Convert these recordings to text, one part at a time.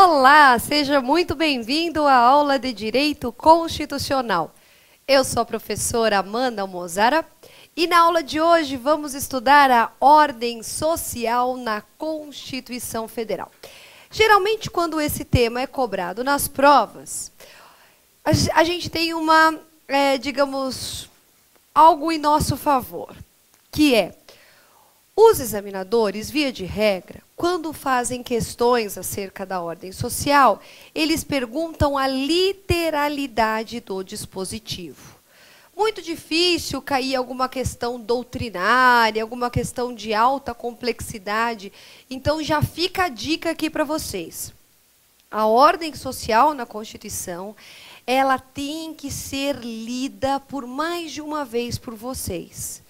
Olá, seja muito bem-vindo à aula de Direito Constitucional. Eu sou a professora Amanda Almozara e na aula de hoje vamos estudar a ordem social na Constituição Federal. Geralmente, quando esse tema é cobrado nas provas, a gente tem digamos, algo em nosso favor, que é os examinadores, via de regra, quando fazem questões acerca da ordem social, eles perguntam a literalidade do dispositivo. Muito difícil cair alguma questão doutrinária, alguma questão de alta complexidade. Então, já fica a dica aqui para vocês. A ordem social na Constituição, ela tem que ser lida por mais de uma vez por vocês.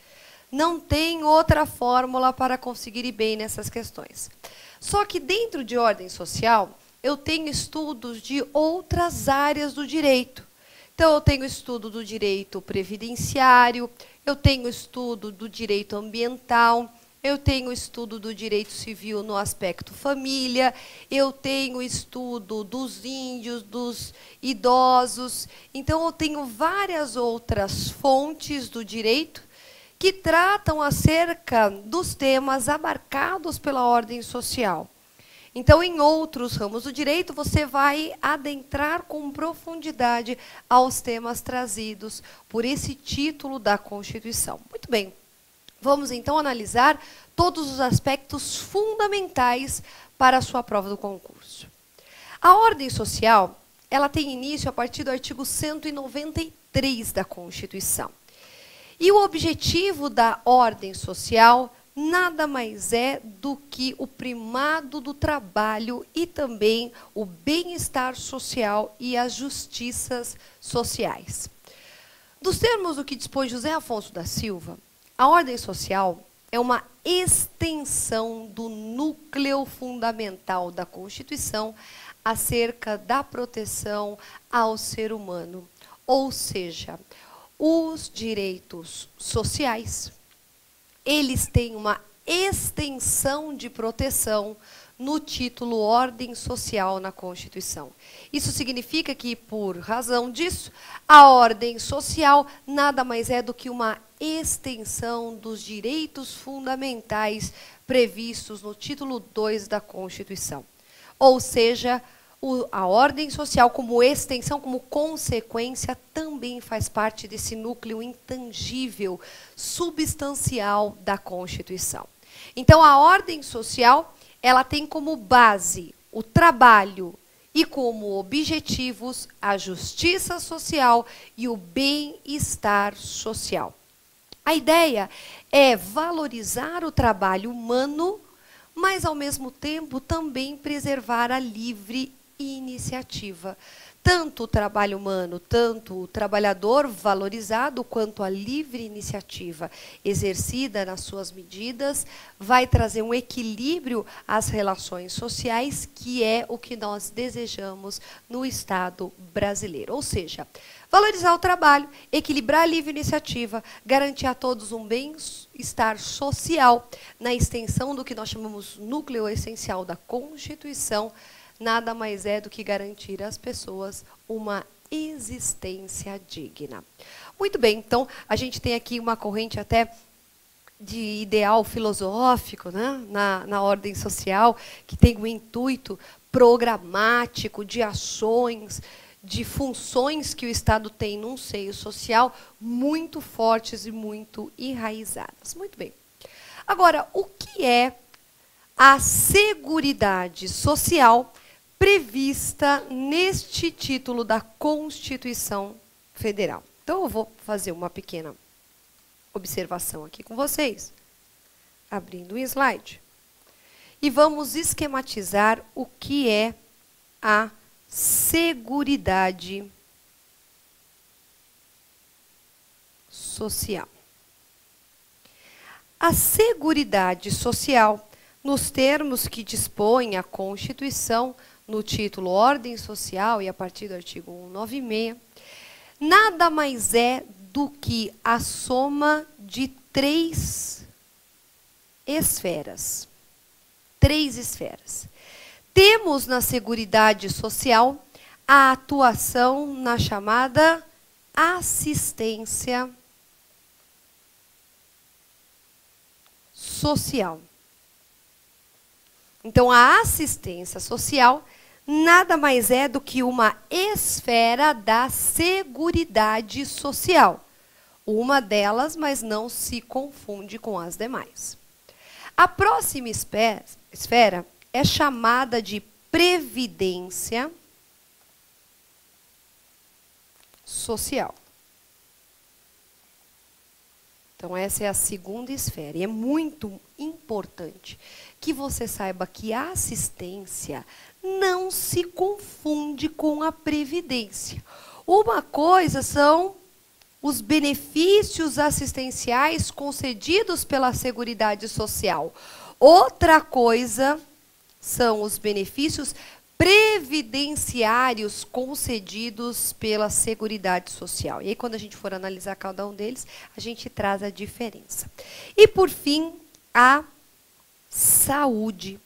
Não tem outra fórmula para conseguir ir bem nessas questões. Só que dentro de ordem social, eu tenho estudos de outras áreas do direito. Então, eu tenho estudo do direito previdenciário, eu tenho estudo do direito ambiental, eu tenho estudo do direito civil no aspecto família, eu tenho estudo dos índios, dos idosos. Então, eu tenho várias outras fontes do direito que tratam acerca dos temas abarcados pela ordem social. Então, em outros ramos do direito, você vai adentrar com profundidade aos temas trazidos por esse título da Constituição. Muito bem, vamos então analisar todos os aspectos fundamentais para a sua prova do concurso. A ordem social, ela tem início a partir do artigo 193 da Constituição. E o objetivo da ordem social nada mais é do que o primado do trabalho e também o bem-estar social e as justiças sociais. Dos termos do que dispôs José Afonso da Silva, a ordem social é uma extensão do núcleo fundamental da Constituição acerca da proteção ao ser humano, ou seja, os direitos sociais, eles têm uma extensão de proteção no título Ordem Social na Constituição. Isso significa que, por razão disso, a ordem social nada mais é do que uma extensão dos direitos fundamentais previstos no título 2 da Constituição. Ou seja, a ordem social, como extensão, como consequência, também faz parte desse núcleo intangível, substancial da Constituição. Então, a ordem social, ela tem como base o trabalho e como objetivos a justiça social e o bem-estar social. A ideia é valorizar o trabalho humano, mas, ao mesmo tempo, também preservar a livre iniciativa. Tanto o trabalho humano, tanto o trabalhador valorizado, quanto a livre iniciativa exercida nas suas medidas, vai trazer um equilíbrio às relações sociais, que é o que nós desejamos no Estado brasileiro. Ou seja, valorizar o trabalho, equilibrar a livre iniciativa, garantir a todos um bem-estar social, na extensão do que nós chamamos núcleo essencial da Constituição, nada mais é do que garantir às pessoas uma existência digna. Muito bem, então, a gente tem aqui uma corrente até de ideal filosófico, né, na ordem social, que tem o intuito programático de ações, de funções que o Estado tem num seio social muito fortes e muito enraizadas. Muito bem. Agora, o que é a seguridade social prevista neste título da Constituição Federal? Então, eu vou fazer uma pequena observação aqui com vocês, abrindo um slide, e vamos esquematizar o que é a seguridade social. A seguridade social, nos termos que dispõe a Constituição, no título Ordem Social e a partir do artigo 196, nada mais é do que a soma de três esferas. Temos na Seguridade Social a atuação na chamada assistência social. Então, a assistência social nada mais é do que uma esfera da Seguridade Social. Uma delas, mas não se confunde com as demais. A próxima esfera é chamada de Previdência Social. Então, essa é a segunda esfera. E é muito importante que você saiba que a assistência não se confunde com a previdência. Uma coisa são os benefícios assistenciais concedidos pela Seguridade Social. Outra coisa são os benefícios previdenciários concedidos pela Seguridade Social. E aí, quando a gente for analisar cada um deles, a gente traz a diferença. E, por fim, a saúde.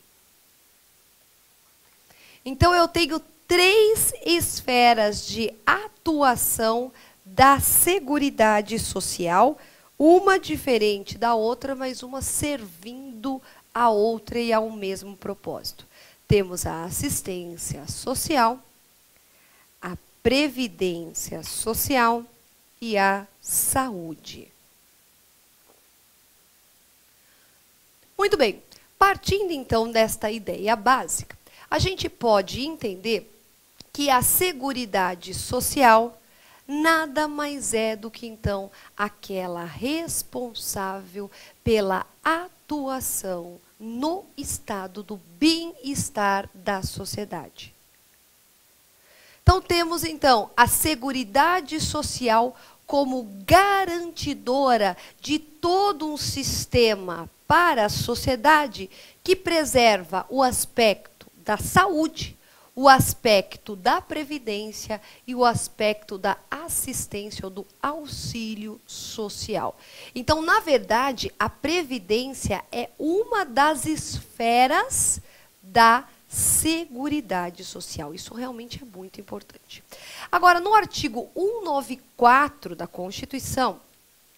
Então, eu tenho 3 esferas de atuação da Seguridade Social, uma diferente da outra, mas uma servindo a outra e ao mesmo propósito. Temos a assistência social, a previdência social e a saúde. Muito bem, partindo então desta ideia básica, a gente pode entender que a Seguridade Social nada mais é do que, então, aquela responsável pela atuação no estado do bem-estar da sociedade. Então, temos, então, a Seguridade Social como garantidora de todo um sistema para a sociedade que preserva o aspecto da saúde, o aspecto da previdência e o aspecto da assistência ou do auxílio social. Então, na verdade, a previdência é uma das esferas da Seguridade Social. Isso realmente é muito importante. Agora, no artigo 194 da Constituição,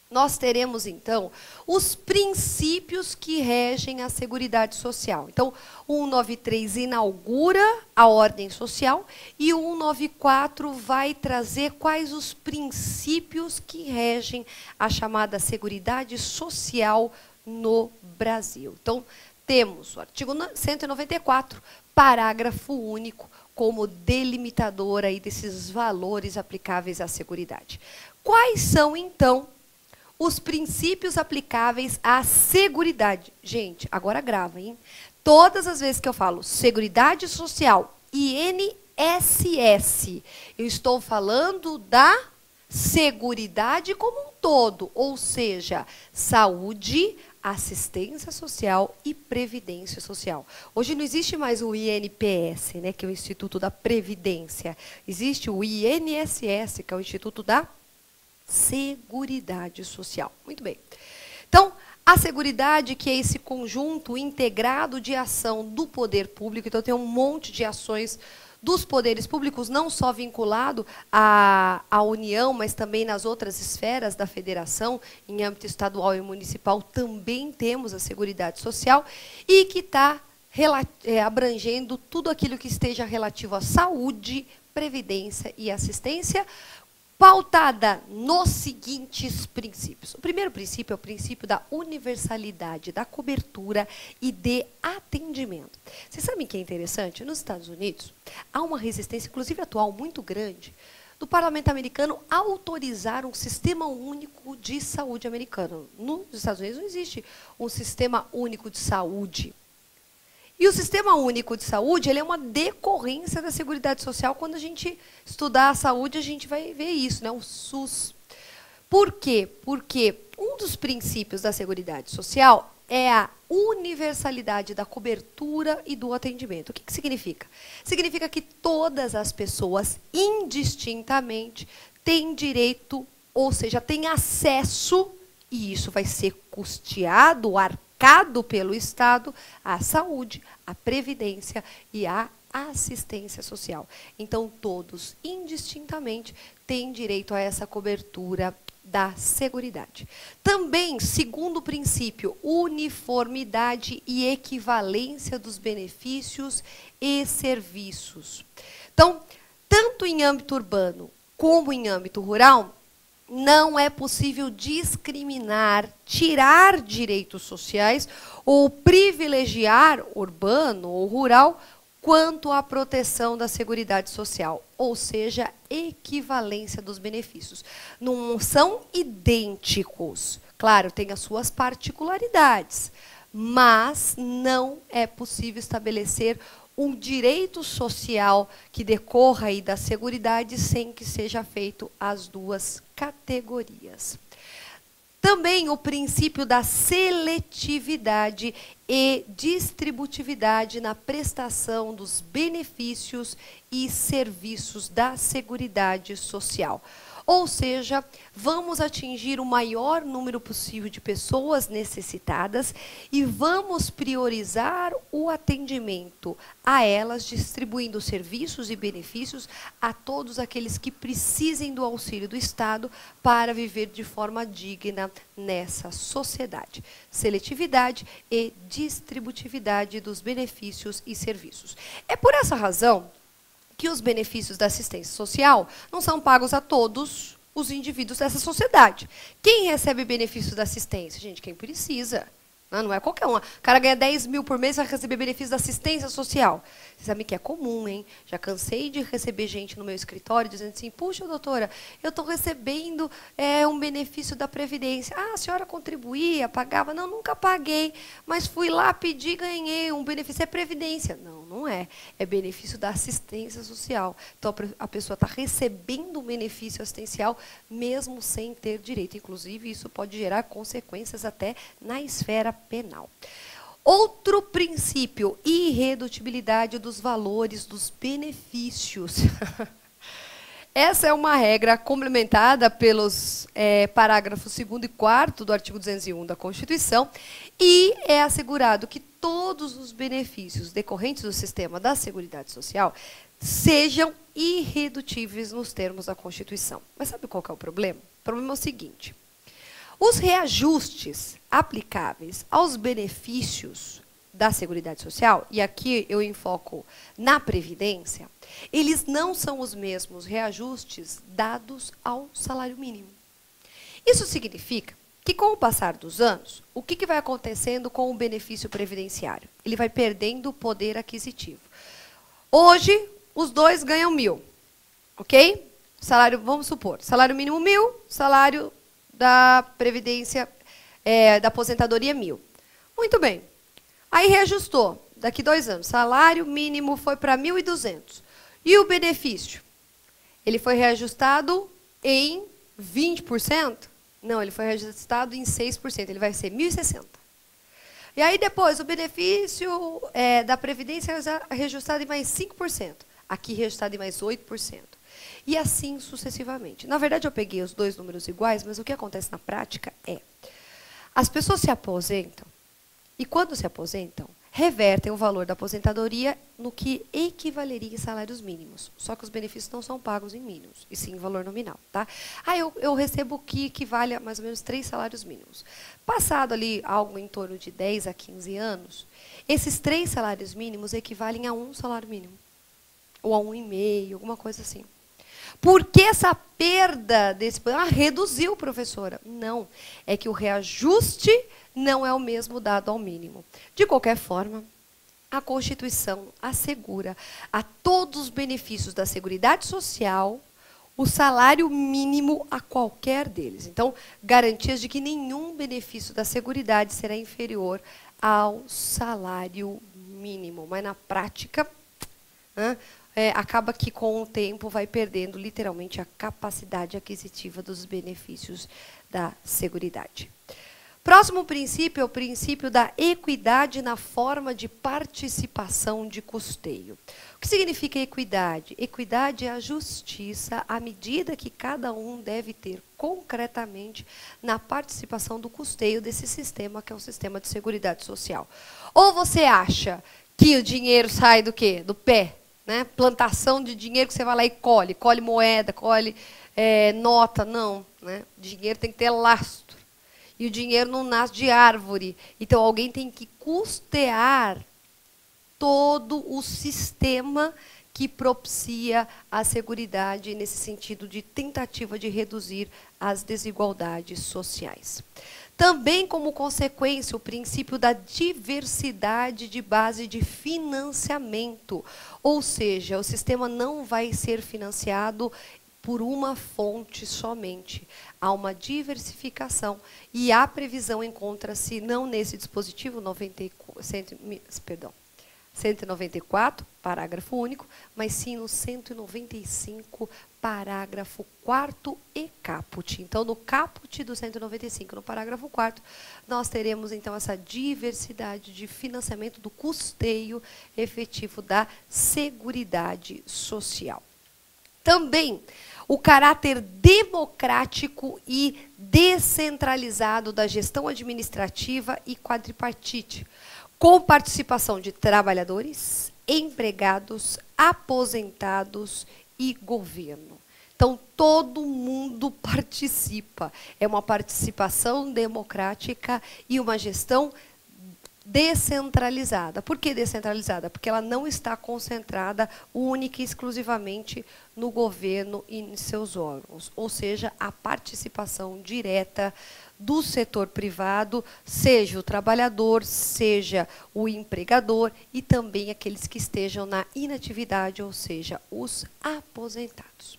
nós teremos, então, os princípios que regem a Seguridade Social. Então, o 193 inaugura a ordem social e o 194 vai trazer quais os princípios que regem a chamada Seguridade Social no Brasil. Então, temos o artigo 194, parágrafo único, como delimitador aí desses valores aplicáveis à Seguridade. Quais são, então, os princípios aplicáveis à Seguridade? Gente, agora grava, hein? Todas as vezes que eu falo Seguridade Social, INSS, eu estou falando da Seguridade como um todo, ou seja, saúde, assistência social e previdência social. Hoje não existe mais o INPS, né, que é o Instituto da Previdência. Existe o INSS, que é o Instituto da Seguridade Social. Muito bem. Então, a Seguridade, que é esse conjunto integrado de ação do poder público, então tem um monte de ações dos poderes públicos, não só vinculado à União, mas também nas outras esferas da federação, em âmbito estadual e municipal, também temos a Seguridade Social, e que está abrangendo tudo aquilo que esteja relativo à saúde, previdência e assistência, pautada nos seguintes princípios. O primeiro princípio é o princípio da universalidade, da cobertura e de atendimento. Vocês sabem que é interessante? Nos Estados Unidos, há uma resistência, inclusive atual, muito grande, do parlamento americano autorizar um sistema único de saúde americano. Nos Estados Unidos não existe um sistema único de saúde. E o Sistema Único de Saúde, ele é uma decorrência da Seguridade Social. Quando a gente estudar a saúde, a gente vai ver isso, né? O SUS. Por quê? Porque um dos princípios da Seguridade Social é a universalidade da cobertura e do atendimento. O que significa? Significa que todas as pessoas, indistintamente, têm direito, ou seja, têm acesso, e isso vai ser custeado, arcado, bancado pelo Estado a saúde, a previdência e a assistência social. Então, todos, indistintamente, têm direito a essa cobertura da Seguridade. Também, segundo o princípio, uniformidade e equivalência dos benefícios e serviços. Então, tanto em âmbito urbano como em âmbito rural, não é possível discriminar, tirar direitos sociais ou privilegiar urbano ou rural quanto à proteção da Seguridade Social, ou seja, equivalência dos benefícios. Não são idênticos. Claro, tem as suas particularidades, mas não é possível estabelecer um direito social que decorra aí da Seguridade sem que seja feito as duas categorias. Também o princípio da seletividade e distributividade na prestação dos benefícios e serviços da Seguridade Social. Ou seja, vamos atingir o maior número possível de pessoas necessitadas e vamos priorizar o atendimento a elas, distribuindo serviços e benefícios a todos aqueles que precisem do auxílio do Estado para viver de forma digna nessa sociedade. Seletividade e distributividade dos benefícios e serviços. É por essa razão que os benefícios da assistência social não são pagos a todos os indivíduos dessa sociedade. Quem recebe benefícios da assistência? Gente, quem precisa. Não é qualquer um. O cara ganha 10 mil por mês e vai receber benefício da assistência social. Vocês sabem que é comum, hein? Já cansei de receber gente no meu escritório dizendo assim, puxa, doutora, eu estou recebendo um benefício da Previdência. Ah, a senhora contribuía, pagava? Não, nunca paguei, mas fui lá, pedi, ganhei um benefício. É Previdência. Não, não é. É benefício da assistência social. Então, a pessoa está recebendo um benefício assistencial mesmo sem ter direito. Inclusive, isso pode gerar consequências até na esfera penal. Outro princípio, irredutibilidade dos valores dos benefícios. Essa é uma regra complementada pelos parágrafos 2º e 4º do artigo 201 da Constituição e é assegurado que todos os benefícios decorrentes do sistema da Seguridade Social sejam irredutíveis nos termos da Constituição. Mas sabe qual que é o problema? O problema é o seguinte: os reajustes aplicáveis aos benefícios da Seguridade Social, e aqui eu enfoco na Previdência, eles não são os mesmos reajustes dados ao salário mínimo. Isso significa que, com o passar dos anos, o que vai acontecendo com o benefício previdenciário? Ele vai perdendo o poder aquisitivo. Hoje, os dois ganham 1.000, ok? Salário, vamos supor, salário mínimo 1.000, salário da Previdência, da aposentadoria 1.000. Muito bem. Aí reajustou, daqui 2 anos, salário mínimo foi para 1.200. E o benefício? Ele foi reajustado em 20%? Não, ele foi reajustado em 6%, ele vai ser 1.060. E aí depois, o benefício da Previdência é reajustado em mais 5%. Aqui reajustado em mais 8%. E assim sucessivamente. Na verdade, eu peguei os dois números iguais, mas o que acontece na prática é: as pessoas se aposentam, e quando se aposentam, revertem o valor da aposentadoria no que equivaleria em salários mínimos. Só que os benefícios não são pagos em mínimos, e sim em valor nominal. Tá? Aí eu recebo o que equivale a mais ou menos 3 salários mínimos. Passado ali algo em torno de 10 a 15 anos, esses 3 salários mínimos equivalem a 1 salário mínimo. Ou a 1,5, alguma coisa assim. Por que essa perda desse... reduziu, professora. Não, é que o reajuste não é o mesmo dado ao mínimo. De qualquer forma, a Constituição assegura a todos os benefícios da Seguridade Social o salário mínimo a qualquer deles. Então, garantias de que nenhum benefício da Seguridade será inferior ao salário mínimo. Mas, na prática... acaba que, com o tempo, vai perdendo, literalmente, a capacidade aquisitiva dos benefícios da Seguridade. Próximo princípio é o princípio da equidade na forma de participação de custeio. O que significa equidade? Equidade é a justiça à medida que cada um deve ter concretamente na participação do custeio desse sistema, que é o sistema de seguridade social. Ou você acha que o dinheiro sai do quê? Do pé, né? Plantação de dinheiro que você vai lá e colhe moeda, colhe nota, não, né? Dinheiro tem que ter lastro. E o dinheiro não nasce de árvore. Então, alguém tem que custear todo o sistema que propicia a seguridade nesse sentido de tentativa de reduzir as desigualdades sociais. Também, como consequência, o princípio da diversidade de base de financiamento. Ou seja, o sistema não vai ser financiado por uma fonte somente. Há uma diversificação e a previsão encontra-se não nesse dispositivo 194, parágrafo único, mas sim no 195, parágrafo 4º e caput. Então, no caput do 195, no parágrafo 4º, nós teremos, então, essa diversidade de financiamento do custeio efetivo da Seguridade Social. Também o caráter democrático e descentralizado da gestão administrativa e quadripartite, com participação de trabalhadores, empregados, aposentados e governo. Então, todo mundo participa. É uma participação democrática e uma gestão descentralizada. Por que descentralizada? Porque ela não está concentrada única e exclusivamente no governo e em seus órgãos. Ou seja, a participação direta do setor privado, seja o trabalhador, seja o empregador e também aqueles que estejam na inatividade, ou seja, os aposentados.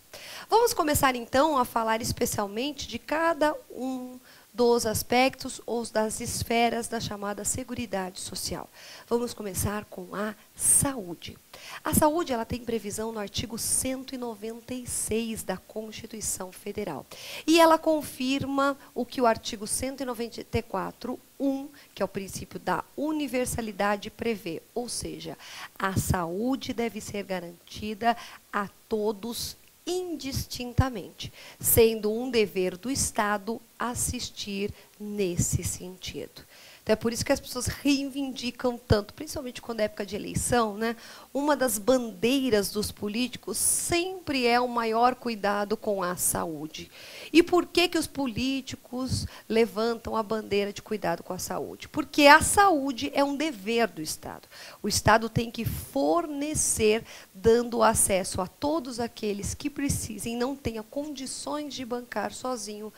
Vamos começar então a falar especialmente de cada um dos aspectos ou das esferas da chamada Seguridade Social. Vamos começar com a saúde. A saúde ela tem previsão no artigo 196 da Constituição Federal. E ela confirma o que o artigo 194.1, que é o princípio da universalidade, prevê. Ou seja, a saúde deve ser garantida a todos indistintamente, sendo um dever do Estado assistir nesse sentido. Então, é por isso que as pessoas reivindicam tanto, principalmente quando é época de eleição, né? Uma das bandeiras dos políticos sempre é o maior cuidado com a saúde. E por que que os políticos levantam a bandeira de cuidado com a saúde? Porque a saúde é um dever do Estado. O Estado tem que fornecer, dando acesso a todos aqueles que precisem, não tenham condições de bancar sozinho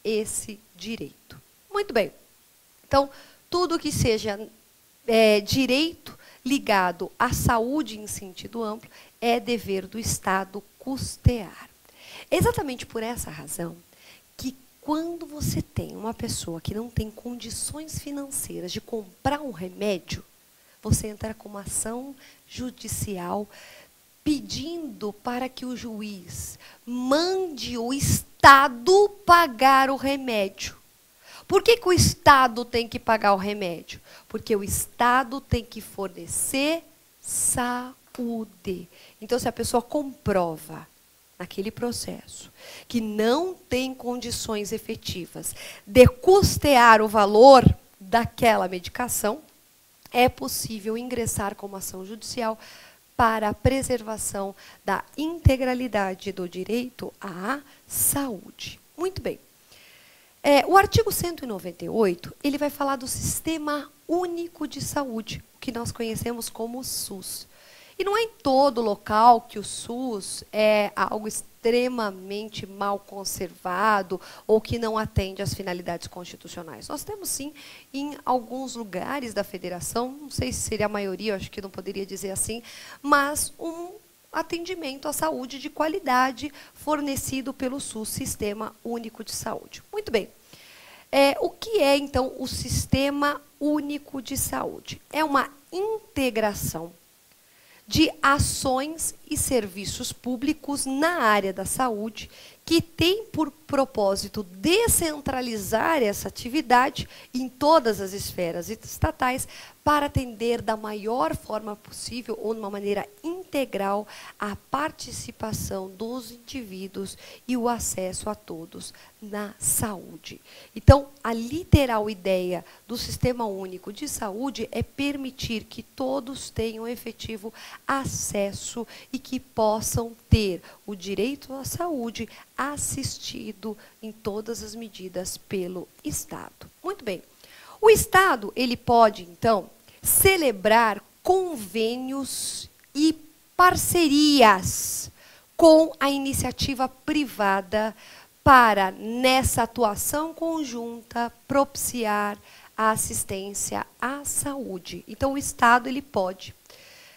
esse direito. Muito bem. Então, tudo que seja direito ligado à saúde em sentido amplo é dever do Estado custear. Exatamente por essa razão que quando você tem uma pessoa que não tem condições financeiras de comprar um remédio, você entra com uma ação judicial pedindo para que o juiz mande o Estado pagar o remédio. Por que que o Estado tem que pagar o remédio? Porque o Estado tem que fornecer saúde. Então, se a pessoa comprova naquele processo que não tem condições efetivas de custear o valor daquela medicação, é possível ingressar com uma ação judicial para a preservação da integralidade do direito à saúde. Muito bem. O artigo 198, ele vai falar do Sistema Único de Saúde, que nós conhecemos como SUS. E não é em todo local que o SUS é algo extremamente mal conservado ou que não atende às finalidades constitucionais. Nós temos, sim, em alguns lugares da federação, não sei se seria a maioria, eu acho que não poderia dizer assim, mas um atendimento à saúde de qualidade fornecido pelo SUS, Sistema Único de Saúde. Muito bem. O que é, então, o Sistema Único de Saúde? É uma integração de ações e serviços públicos na área da saúde, que tem por propósito descentralizar essa atividade em todas as esferas estatais para atender da maior forma possível ou de uma maneira integral a participação dos indivíduos e o acesso a todos na saúde. Então, a literal ideia do Sistema Único de Saúde é permitir que todos tenham efetivo acesso e que possam ter o direito à saúde assistido em todas as medidas pelo Estado. Muito bem. O Estado, ele pode, então, celebrar convênios e parcerias com a iniciativa privada para, nessa atuação conjunta, propiciar a assistência à saúde. Então, o Estado, ele pode.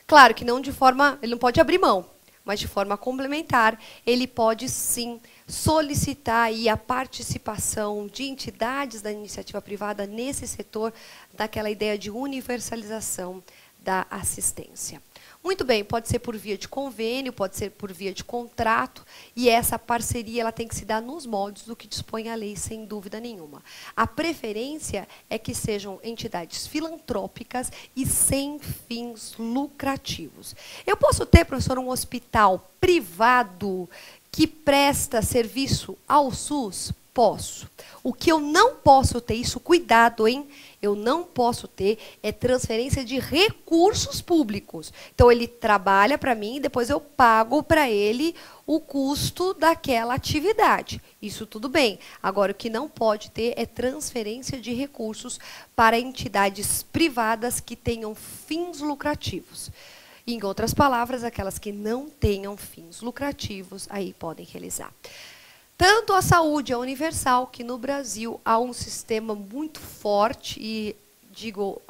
Claro que não de forma, ele não pode abrir mão, mas de forma complementar, ele pode sim solicitar aí a participação de entidades da iniciativa privada nesse setor, daquela ideia de universalização da assistência. Muito bem, pode ser por via de convênio, pode ser por via de contrato, e essa parceria ela tem que se dar nos moldes do que dispõe a lei, sem dúvida nenhuma. A preferência é que sejam entidades filantrópicas e sem fins lucrativos. Eu posso ter, professor, um hospital privado que presta serviço ao SUS? Posso. O que eu não posso ter, isso, cuidado, hein? Eu não posso ter é transferência de recursos públicos. Então, ele trabalha para mim e depois eu pago para ele o custo daquela atividade. Isso tudo bem. Agora, o que não pode ter é transferência de recursos para entidades privadas que tenham fins lucrativos. Em outras palavras, aquelas que não tenham fins lucrativos, aí podem realizar. Tanto a saúde é universal, que no Brasil há um sistema muito forte e digo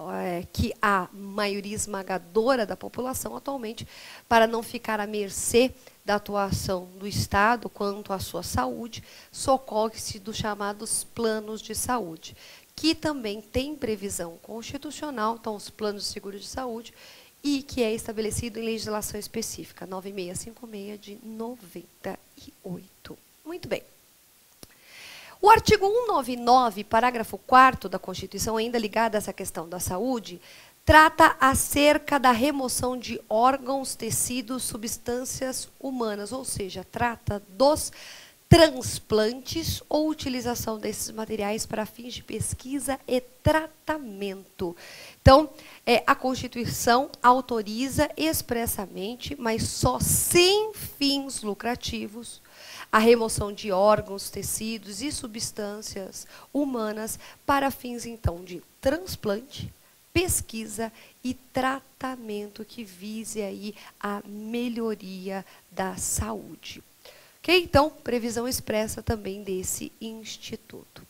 que a maioria esmagadora da população atualmente, para não ficar à mercê da atuação do Estado quanto à sua saúde, socorre-se dos chamados planos de saúde, que também tem previsão constitucional, então os planos de seguro de saúde, e que é estabelecido em legislação específica, 9656 de 98. Muito bem. O artigo 199, parágrafo 4º da Constituição, ainda ligado a essa questão da saúde, trata acerca da remoção de órgãos, tecidos, substâncias humanas, ou seja, trata dos transplantes ou utilização desses materiais para fins de pesquisa e tratamento. Então, a Constituição autoriza expressamente, mas só sem fins lucrativos, a remoção de órgãos, tecidos e substâncias humanas para fins, então, de transplante, pesquisa e tratamento que vise aí a melhoria da saúde. Ok? Então, previsão expressa também desse instituto.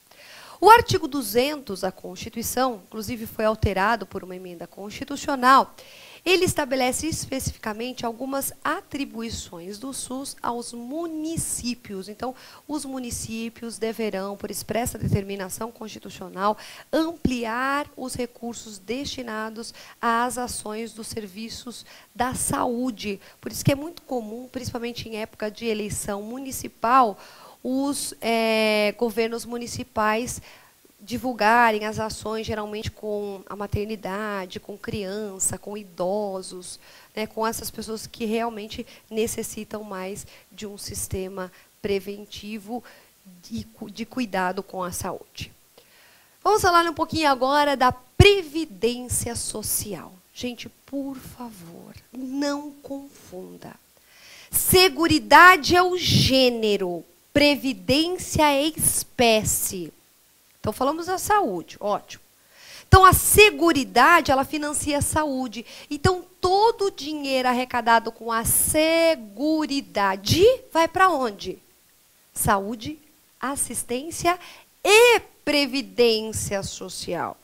O artigo 200 da Constituição, inclusive foi alterado por uma emenda constitucional, ele estabelece especificamente algumas atribuições do SUS aos municípios. Então, os municípios deverão, por expressa determinação constitucional, ampliar os recursos destinados às ações dos serviços da saúde. Por isso que é muito comum, principalmente em época de eleição municipal, os governos municipais divulgarem as ações, geralmente com a maternidade, com criança, com idosos, né, com essas pessoas que realmente necessitam mais de um sistema preventivo de cuidado com a saúde. Vamos falar um pouquinho agora da Previdência Social. Gente, por favor, não confunda. Seguridade é o gênero, previdência é espécie. Então, falamos da saúde, ótimo. Então, a Seguridade, ela financia a saúde. Então, todo o dinheiro arrecadado com a Seguridade vai para onde? Saúde, assistência e previdência social.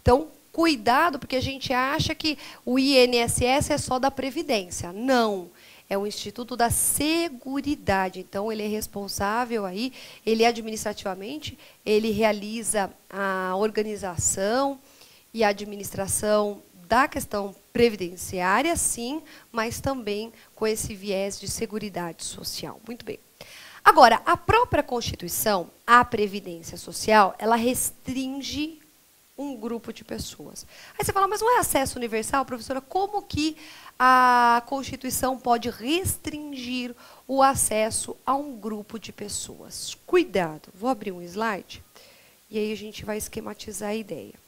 Então, cuidado, porque a gente acha que o INSS é só da Previdência. Não. É o Instituto da Seguridade. Então, ele é responsável aí, ele administrativamente, ele realiza a organização e a administração da questão previdenciária, sim, mas também com esse viés de seguridade social. Muito bem. Agora, a própria Constituição, a Previdência Social, ela restringe um grupo de pessoas. Aí você fala, mas não é acesso universal, professora? Como que a Constituição pode restringir o acesso a um grupo de pessoas? Cuidado, vou abrir um slide e aí a gente vai esquematizar a ideia.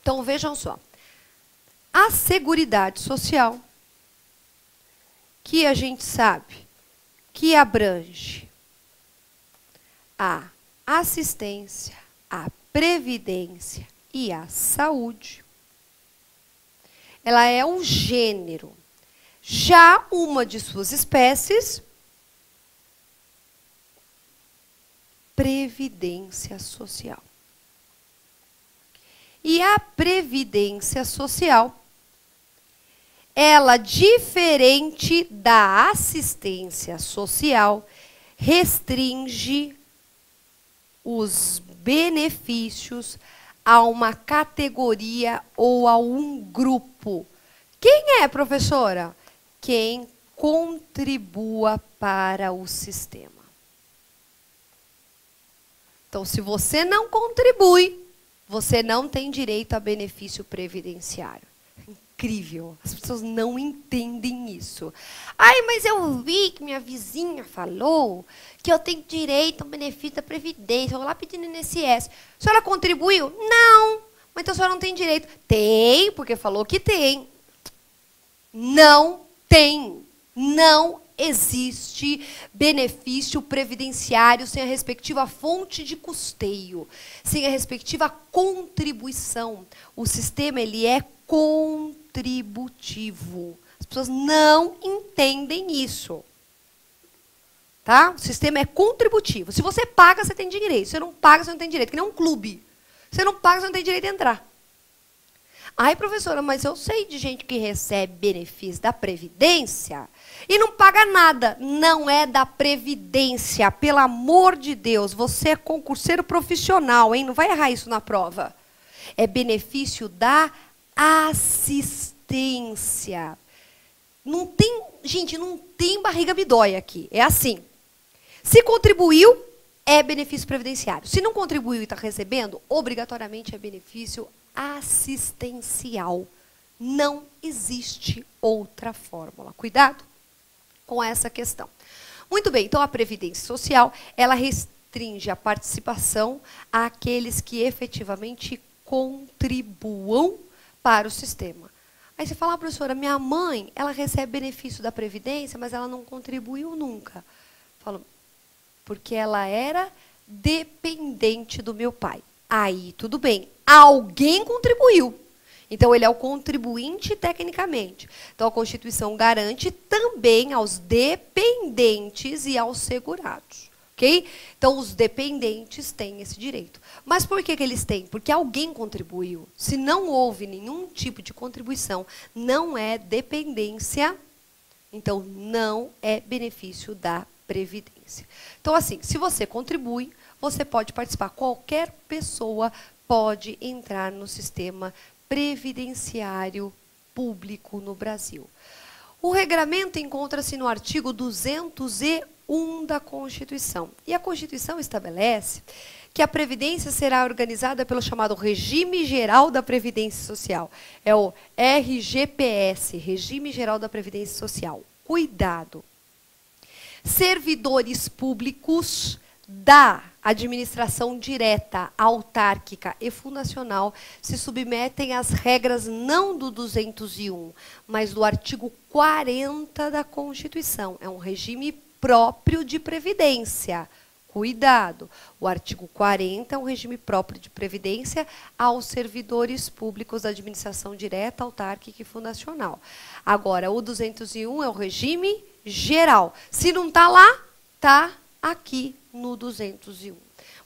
Então, vejam só. A Seguridade Social, que a gente sabe que abrange a assistência, a previdência e a saúde, ela é um gênero. Já uma de suas espécies, Previdência Social. E a Previdência Social, ela, diferente da assistência social, restringe os benefícios a uma categoria ou a um grupo. Quem é, professora? Quem contribua para o sistema. Então, se você não contribui, você não tem direito a benefício previdenciário. Incrível. As pessoas não entendem isso. Ai, mas eu vi que minha vizinha falou que eu tenho direito a um benefício da Previdência. Eu vou lá pedindo INSS. A senhora contribuiu? Não. Mas então a senhora não tem direito. Tem, porque falou que tem. Não tem. Não existe benefício previdenciário sem a respectiva fonte de custeio, sem a respectiva contribuição. O sistema, ele é contributivo. As pessoas não entendem isso. Tá? O sistema é contributivo. Se você paga, você tem direito. Se você não paga, você não tem direito. Que nem um clube. Se você não paga, você não tem direito de entrar. Ai, professora, mas eu sei de gente que recebe benefício da Previdência e não paga nada. Não é da Previdência, pelo amor de Deus. Você é concurseiro profissional, hein? Não vai errar isso na prova. É benefício da assistência. Não tem, gente, não tem barriga me dói aqui. É assim. Se contribuiu, é benefício previdenciário. Se não contribuiu e está recebendo, obrigatoriamente é benefício assistencial. Não existe outra fórmula. Cuidado com essa questão. Muito bem, então a Previdência Social, ela restringe a participação àqueles que efetivamente contribuam para o sistema. Aí você fala, professora, minha mãe, ela recebe benefício da Previdência, mas ela não contribuiu nunca. Eu falo, porque ela era dependente do meu pai. Aí, tudo bem. Alguém contribuiu. Então, ele é o contribuinte tecnicamente. Então, a Constituição garante também aos dependentes e aos segurados. Ok? Então, os dependentes têm esse direito. Mas por que eles têm? Porque alguém contribuiu. Se não houve nenhum tipo de contribuição, não é dependência, então não é benefício da Previdência. Então, assim, se você contribui, você pode participar. Qualquer pessoa pode entrar no sistema previdenciário público no Brasil. O regramento encontra-se no artigo 201 da Constituição. E a Constituição estabelece que a Previdência será organizada pelo chamado Regime Geral da Previdência Social. É o RGPS, Regime Geral da Previdência Social. Cuidado! Servidores públicos da administração direta, autárquica e fundacional se submetem às regras não do 201, mas do artigo 40 da Constituição. É um regime próprio de previdência. Cuidado! O artigo 40 é um regime próprio de previdência aos servidores públicos da administração direta, autárquica e fundacional. Agora, o 201 é o regime geral. Se não está lá, está aqui no 201.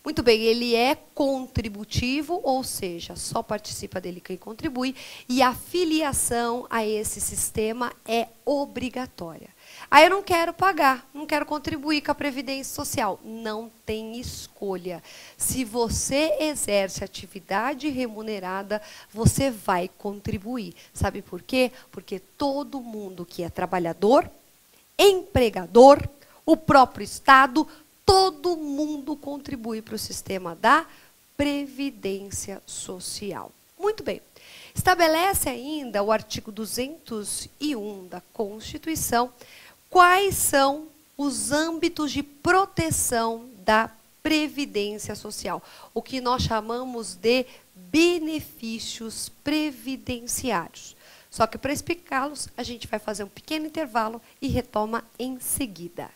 Muito bem, ele é contributivo, ou seja, só participa dele quem contribui, e a filiação a esse sistema é obrigatória. Aí eu não quero pagar, não quero contribuir com a Previdência Social. Não tem escolha. Se você exerce atividade remunerada, você vai contribuir. Sabe por quê? Porque todo mundo que é trabalhador, empregador, o próprio Estado, todo mundo contribui para o sistema da Previdência Social. Muito bem. Estabelece ainda o artigo 201 da Constituição quais são os âmbitos de proteção da Previdência Social, o que nós chamamos de benefícios previdenciários. Só que para explicá-los, a gente vai fazer um pequeno intervalo e retoma em seguida.